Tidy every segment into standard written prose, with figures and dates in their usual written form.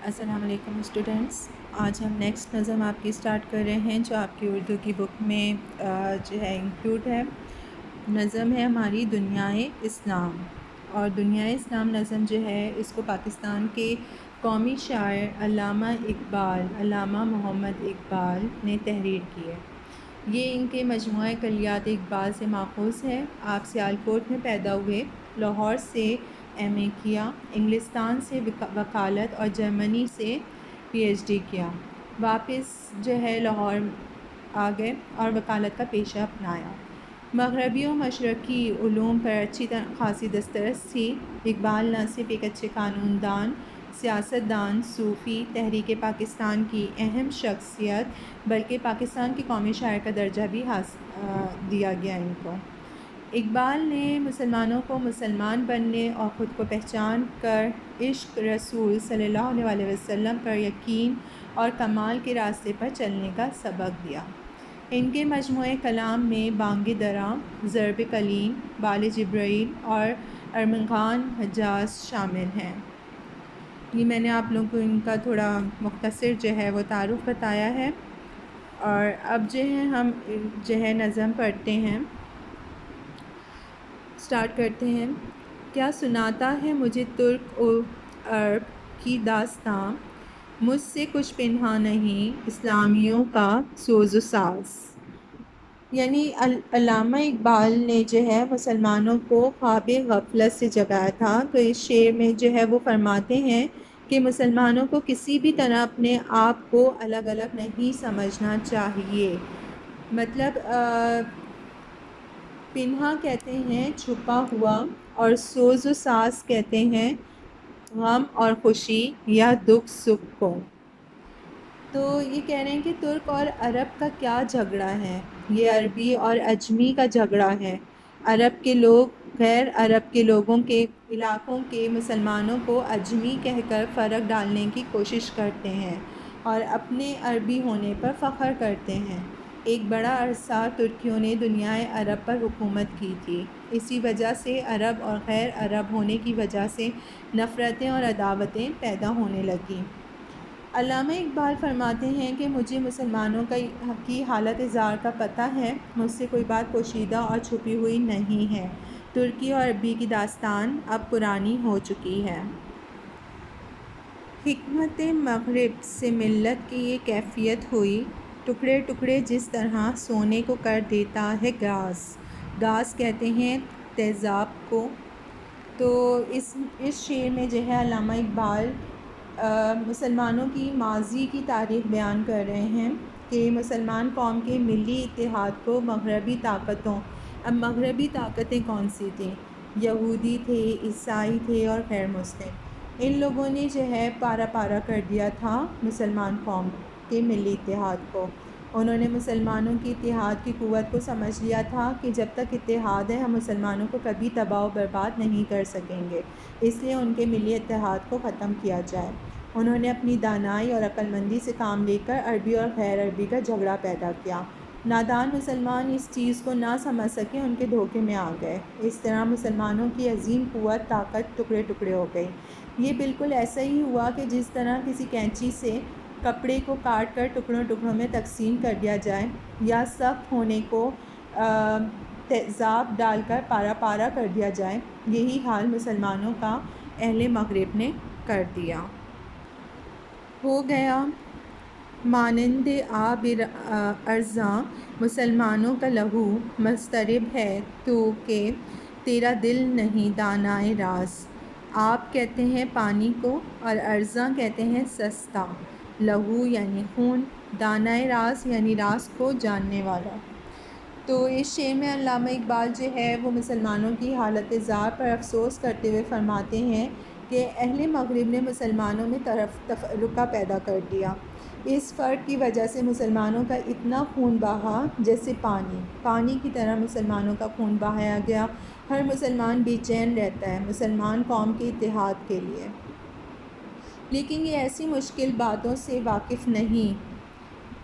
السلام علیکم اسٹوڈنٹس، آج ہم نیکسٹ نظم آپ کی اسٹارٹ کر رہے ہیں جو آپ کی اردو کی بک میں جو ہے انکلوڈ ہے۔ نظم ہے ہماری دنیائے اسلام، اور دنیائے اسلام نظم جو ہے اس کو پاکستان کے قومی شاعر علامہ محمد اقبال نے تحریر کی ہے۔ یہ ان کے مجموعہ کلیات اقبال سے ماخوذ ہے۔ آپ سیالکوٹ میں پیدا ہوئے، لاہور سے ایم اے کیا، انگلستان سے وکالت اور جرمنی سے پی ایچ ڈی کیا، واپس جو ہے لاہور آ گئے اور وکالت کا پیشہ اپنایا۔ مغربی و مشرقی علوم پر اچھی خاصی دسترس تھی۔ اقبال نہ صرف ایک اچھے قانون دان، سیاست دان، صوفی، تحریک پاکستان کی اہم شخصیت بلکہ پاکستان کے قومی شاعر کا درجہ بھی دیا گیا ان کو۔ اقبال نے مسلمانوں کو مسلمان بننے اور خود کو پہچان کر عشق رسول صلی اللہ علیہ وسلم پر یقین اور کمال کے راستے پر چلنے کا سبق دیا۔ ان کے مجموعہ کلام میں بانگ درا، ضرب کلیم، بال جبرائیل اور ارمغان حجاز شامل ہیں۔ یہ میں نے آپ لوگوں کو ان کا تھوڑا مختصر جو ہے وہ تعارف بتایا ہے، اور اب جو ہے ہم جو ہے نظم پڑھتے ہیں، سٹارٹ کرتے ہیں۔ کیا سناتا ہے مجھے ترک و عرب کی داستاں، مجھ سے کچھ پنہاں نہیں اسلامیوں کا سوز و ساز۔ یعنی علامہ اقبال نے جو ہے مسلمانوں کو خواب غفلت سے جگایا تھا۔ تو اس شعر میں جو ہے وہ فرماتے ہیں کہ مسلمانوں کو کسی بھی طرح اپنے آپ کو الگ الگ نہیں سمجھنا چاہیے۔ مطلب پنہا کہتے ہیں چھپا ہوا، اور سوز و ساز کہتے ہیں غم اور خوشی یا دکھ سکھ کو۔ تو یہ کہہ رہے ہیں کہ ترک اور عرب کا کیا جھگڑا ہے، یہ عربی اور اجمی کا جھگڑا ہے۔ عرب کے لوگ غیر عرب کے لوگوں کے علاقوں کے مسلمانوں کو اجمی کہہ کر فرق ڈالنے کی کوشش کرتے ہیں اور اپنے عربی ہونے پر فخر کرتے ہیں۔ ایک بڑا عرصہ ترکیوں نے دنیائے عرب پر حکومت کی تھی، اسی وجہ سے عرب اور غیر عرب ہونے کی وجہ سے نفرتیں اور عداوتیں پیدا ہونے لگیں۔ علامہ اقبال فرماتے ہیں کہ مجھے مسلمانوں کی حالت زار کا پتہ ہے، مجھ سے کوئی بات پوشیدہ اور چھپی ہوئی نہیں ہے۔ ترکی اور عربی کی داستان اب پرانی ہو چکی ہے۔ حکمت مغرب سے ملت کی یہ کیفیت ہوئی، ٹکڑے ٹکڑے جس طرح سونے کو کر دیتا ہے گاز۔ گاز کہتے ہیں تیزاب کو۔ تو اس شعر میں جو ہے علامہ اقبال مسلمانوں کی ماضی کی تاریخ بیان کر رہے ہیں کہ مسلمان قوم کے ملی اتحاد کو مغربی طاقتیں کون سی تھیں؟ یہودی تھے، عیسائی تھے اور غیر مسلم۔ ان لوگوں نے جو ہے پارا پارا کر دیا تھا مسلمان قوم کے ملی اتحاد کو۔ انہوں نے مسلمانوں کی اتحاد کی قوت کو سمجھ لیا تھا کہ جب تک اتحاد ہے ہم مسلمانوں کو کبھی تباہ و برباد نہیں کر سکیں گے، اس لیے ان کے ملی اتحاد کو ختم کیا جائے۔ انہوں نے اپنی دانائی اور عقل مندی سے کام لے کر عربی اور غیر عربی کا جھگڑا پیدا کیا۔ نادان مسلمان اس چیز کو نہ سمجھ سکے، ان کے دھوکے میں آ گئے۔ اس طرح مسلمانوں کی عظیم قوت طاقت ٹکڑے ٹکڑے ہو گئی۔ یہ بالکل ایسا ہی ہوا کہ جس طرح کسی کینچی سے کپڑے کو کاٹ کر ٹکڑوں ٹکڑوں میں تقسیم کر دیا جائے یا سخت ہونے کو تیزاب ڈال کر پارا پارا کر دیا جائے، یہی حال مسلمانوں کا اہل مغرب نے کر دیا۔ ہو گیا مانند آب ارزاں مسلمانوں کا لہو، مضطرب ہے تو کہ تیرا دل نہیں دانائے راز۔ آب کہتے ہیں پانی کو اور ارزاں کہتے ہیں سستا۔ لہو یعنی خون، دانائے راز یعنی راز کو جاننے والا۔ تو اس شعر میں علامہ اقبال جو ہے وہ مسلمانوں کی حالت زار پر افسوس کرتے ہوئے فرماتے ہیں کہ اہل مغرب نے مسلمانوں میں تفرقہ پیدا کر دیا۔ اس فرق کی وجہ سے مسلمانوں کا اتنا خون بہا جیسے پانی کی طرح مسلمانوں کا خون بہایا گیا۔ ہر مسلمان بے چین رہتا ہے مسلمان قوم کے اتحاد کے لیے، لیکن یہ ایسی مشکل باتوں سے واقف نہیں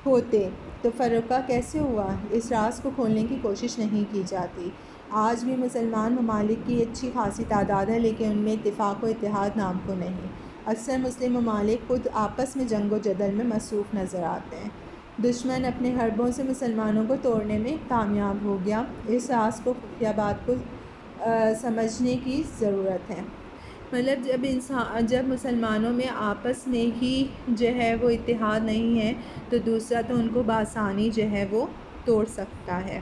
ہوتے تو فرقہ کیسے ہوا، اس راز کو کھولنے کی کوشش نہیں کی جاتی۔ آج بھی مسلمان ممالک کی اچھی خاصی تعداد ہے، لیکن ان میں اتفاق و اتحاد نام کو نہیں۔ اکثر مسلم ممالک خود آپس میں جنگ و جدل میں مصروف نظر آتے ہیں۔ دشمن اپنے حربوں سے مسلمانوں کو توڑنے میں کامیاب ہو گیا۔ اس راز کو خفیہ بات کو سمجھنے کی ضرورت ہے۔ مطلب جب مسلمانوں میں آپس میں ہی جو ہے وہ اتحاد نہیں ہے تو دوسرا تو ان کو بآسانی جو ہے وہ توڑ سکتا ہے۔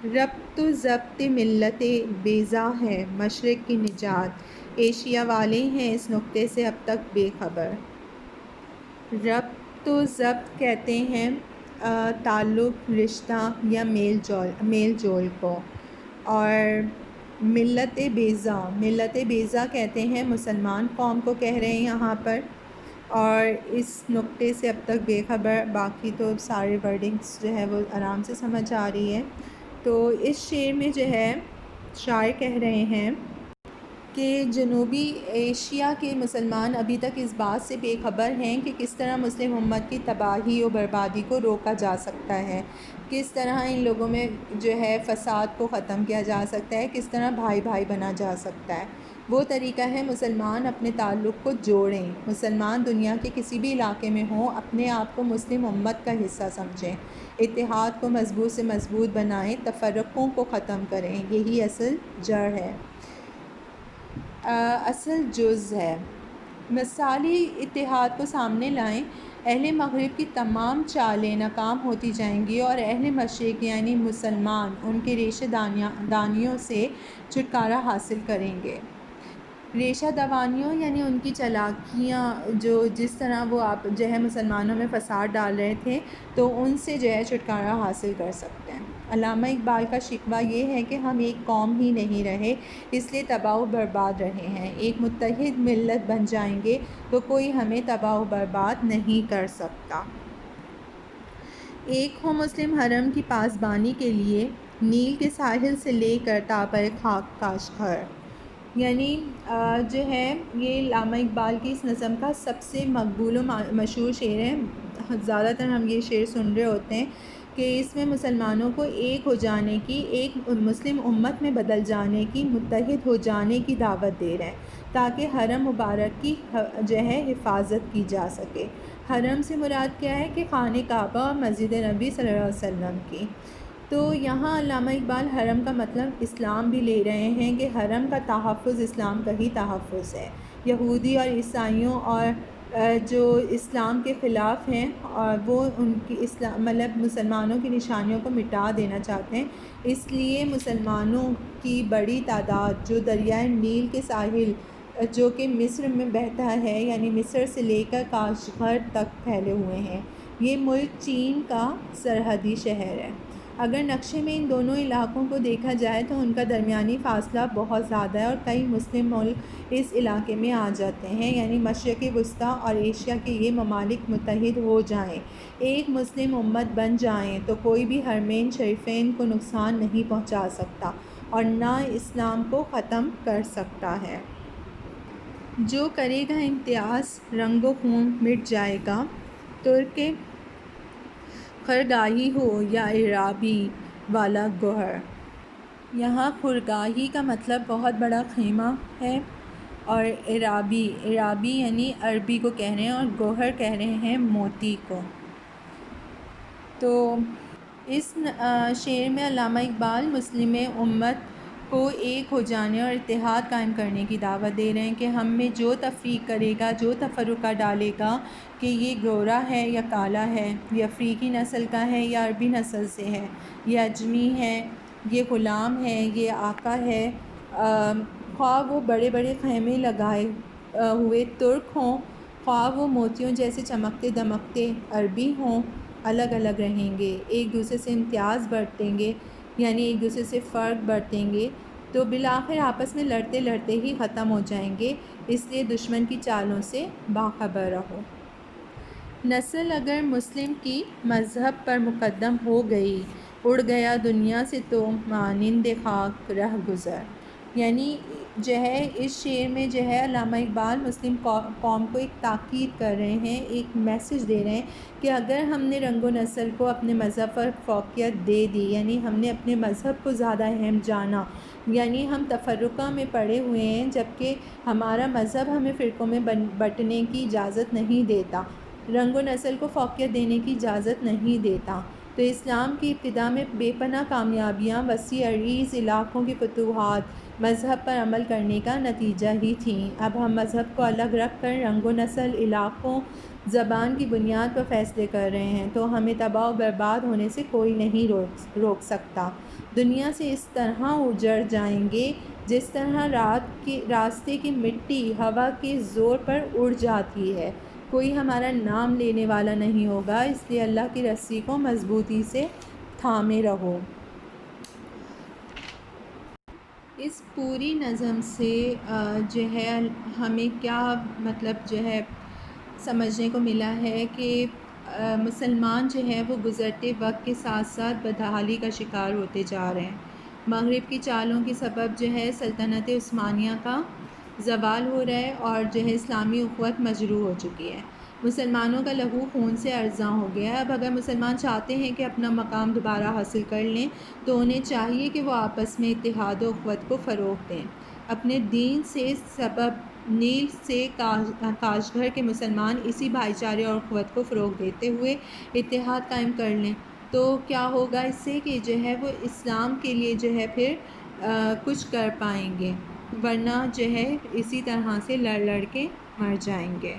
ربط و ضبط ملت بیضا ہے مشرق کی نجات، ایشیا والے ہیں اس نکتے سے اب تک بے خبر۔ ربط و ضبط کہتے ہیں تعلق، رشتہ یا میل جول کو، اور ملت بیضا کہتے ہیں مسلمان قوم کو کہہ رہے ہیں یہاں پر، اور اس نکتے سے اب تک بے خبر۔ باقی تو سارے ورڈنگس جو ہے وہ آرام سے سمجھ آ رہی ہے۔ تو اس شعر میں جو ہے شاعر کہہ رہے ہیں کہ جنوبی ایشیا کے مسلمان ابھی تک اس بات سے بے خبر ہیں کہ کس طرح مسلم امت کی تباہی و بربادی کو روکا جا سکتا ہے، کس طرح ان لوگوں میں جو ہے فساد کو ختم کیا جا سکتا ہے، کس طرح بھائی بھائی بنا جا سکتا ہے۔ وہ طریقہ ہے مسلمان اپنے تعلق کو جوڑیں، مسلمان دنیا کے کسی بھی علاقے میں ہوں اپنے آپ کو مسلم امت کا حصہ سمجھیں، اتحاد کو مضبوط سے مضبوط بنائیں، تفرقوں کو ختم کریں، یہی اصل جڑ ہے، اصل جز ہے۔ مثالی اتحاد کو سامنے لائیں، اہل مغرب کی تمام چالیں ناکام ہوتی جائیں گی اور اہل مشرق یعنی مسلمان ان کے ریشہ دانیوں سے چھٹکارا حاصل کریں گے۔ ریشہ دوانیوں یعنی ان کی چالاکیاں، جس طرح وہ آپ جو ہے مسلمانوں میں فساد ڈال رہے تھے تو ان سے جو ہے چھٹکارا حاصل کر سکتے ہیں۔ علامہ اقبال کا شکوہ یہ ہے کہ ہم ایک قوم ہی نہیں رہے، اس لیے تباہ و برباد رہے ہیں۔ ایک متحد ملت بن جائیں گے تو کوئی ہمیں تباہ و برباد نہیں کر سکتا۔ ایک ہو مسلم حرم کی پاسبانی کے لیے، نیل کے ساحل سے لے کر تابر خاک کاشغر۔ یعنی جو ہے یہ علامہ اقبال کی اس نظم کا سب سے مقبول و مشہور شعر ہے۔ زیادہ تر ہم یہ شعر سن رہے ہوتے ہیں کہ اس میں مسلمانوں کو ایک ہو جانے کی، ایک مسلم امت میں بدل جانے کی، متحد ہو جانے کی دعوت دے رہے ہیں تاکہ حرم مبارک کی جو ہے حفاظت کی جا سکے۔ حرم سے مراد کیا ہے کہ خانہ کعبہ اور مسجد نبی صلی اللہ علیہ وسلم کی۔ تو یہاں علامہ اقبال حرم کا مطلب اسلام بھی لے رہے ہیں کہ حرم کا تحفظ اسلام کا ہی تحفظ ہے۔ یہودی اور عیسائیوں اور جو اسلام کے خلاف ہیں اور وہ ان کی مطلب مسلمانوں کی نشانیوں کو مٹا دینا چاہتے ہیں، اس لیے مسلمانوں کی بڑی تعداد جو دریائے نیل کے ساحل جو کہ مصر میں بہتا ہے، یعنی مصر سے لے کر کاشغر تک پھیلے ہوئے ہیں۔ یہ ملک چین کا سرحدی شہر ہے۔ اگر نقشے میں ان دونوں علاقوں کو دیکھا جائے تو ان کا درمیانی فاصلہ بہت زیادہ ہے اور کئی مسلم ملک اس علاقے میں آ جاتے ہیں، یعنی مشرق وسطیٰ اور ایشیا کے یہ ممالک متحد ہو جائیں، ایک مسلم امت بن جائیں تو کوئی بھی حرمین شریفین کو نقصان نہیں پہنچا سکتا اور نہ اسلام کو ختم کر سکتا ہے۔ جو کرے گا امتیاز رنگ و خون مٹ جائے گا، ترک خرگاہی ہو یا عرابی والا گوہر۔ یہاں خرگاہی کا مطلب بہت بڑا خیمہ ہے، اور عرابی یعنی عربی کو کہہ رہے ہیں، اور گوہر کہہ رہے ہیں موتی کو۔ تو اس شعر میں علامہ اقبال مسلم امت کو ایک ہو جانے اور اتحاد قائم کرنے کی دعوت دے رہے ہیں کہ ہم میں جو تفریق کرے گا، جو تفرقہ ڈالے گا کہ یہ گورا ہے یا کالا ہے، یہ افریقی نسل کا ہے یا عربی نسل سے ہے، یہ اجمی ہے، یہ غلام ہے، یہ آقا ہے، خواہ وہ بڑے بڑے خیمے لگائے ہوئے ترک ہوں، خواہ وہ موتیوں جیسے چمکتے دمکتے عربی ہوں، الگ الگ رہیں گے، ایک دوسرے سے امتیاز برتیں گے، یعنی ایک دوسرے سے فرق برتیں گے تو بالآخر آپس میں لڑتے لڑتے ہی ختم ہو جائیں گے، اس لیے دشمن کی چالوں سے باخبر رہو۔ نسل اگر مسلم کی مذہب پر مقدم ہو گئی، اڑ گیا دنیا سے تو مانند خاک رہ گزر۔ یعنی جو ہے اس شعر میں جو ہے علامہ اقبال مسلم قوم کو ایک تاکید کر رہے ہیں، ایک میسج دے رہے ہیں کہ اگر ہم نے رنگ و نسل کو اپنے مذہب پر فوقیت دے دی، یعنی ہم نے اپنے مذہب کو زیادہ اہم جانا، یعنی ہم تفرقہ میں پڑے ہوئے ہیں جبکہ ہمارا مذہب ہمیں فرقوں میں بٹنے کی اجازت نہیں دیتا، رنگ و نسل کو فوقیت دینے کی اجازت نہیں دیتا۔ تو اسلام کی ابتدا میں بے پناہ کامیابیاں وسیع عریض علاقوں کی فتوحات مذہب پر عمل کرنے کا نتیجہ ہی تھیں۔ اب ہم مذہب کو الگ رکھ کر رنگ و نسل، علاقوں، زبان کی بنیاد پر فیصلے کر رہے ہیں تو ہمیں تباہ و برباد ہونے سے کوئی نہیں روک سکتا۔ دنیا سے اس طرح اجڑ جائیں گے جس طرح راستے کی مٹی ہوا کے زور پر اڑ جاتی ہے، کوئی ہمارا نام لینے والا نہیں ہوگا، اس لیے اللہ کی رسی کو مضبوطی سے تھامے رہو۔ اس پوری نظم سے جو ہے ہمیں کیا مطلب جو ہے سمجھنے کو ملا ہے کہ مسلمان جو ہے وہ گزرتے وقت کے ساتھ ساتھ بدحالی کا شکار ہوتے جا رہے ہیں۔ مغرب کی چالوں کے سبب جو ہے سلطنت عثمانیہ کا زوال ہو رہا ہے اور جو ہے اسلامی اخوت مجروح ہو چکی ہے، مسلمانوں کا لہو خون سے ارزاں ہو گیا ہے۔ اب اگر مسلمان چاہتے ہیں کہ اپنا مقام دوبارہ حاصل کر لیں تو انہیں چاہیے کہ وہ آپس میں اتحاد و اخوت کو فروغ دیں، اپنے دین سے سبب نیل سے کاش گھر کے مسلمان اسی بھائی چارے اور اخوت کو فروغ دیتے ہوئے اتحاد قائم کر لیں۔ تو کیا ہوگا اس سے کہ جو ہے وہ اسلام کے لیے جو ہے پھر کچھ کر پائیں گے، ورنہ جو ہے اسی طرح سے لڑ کے مر جائیں گے۔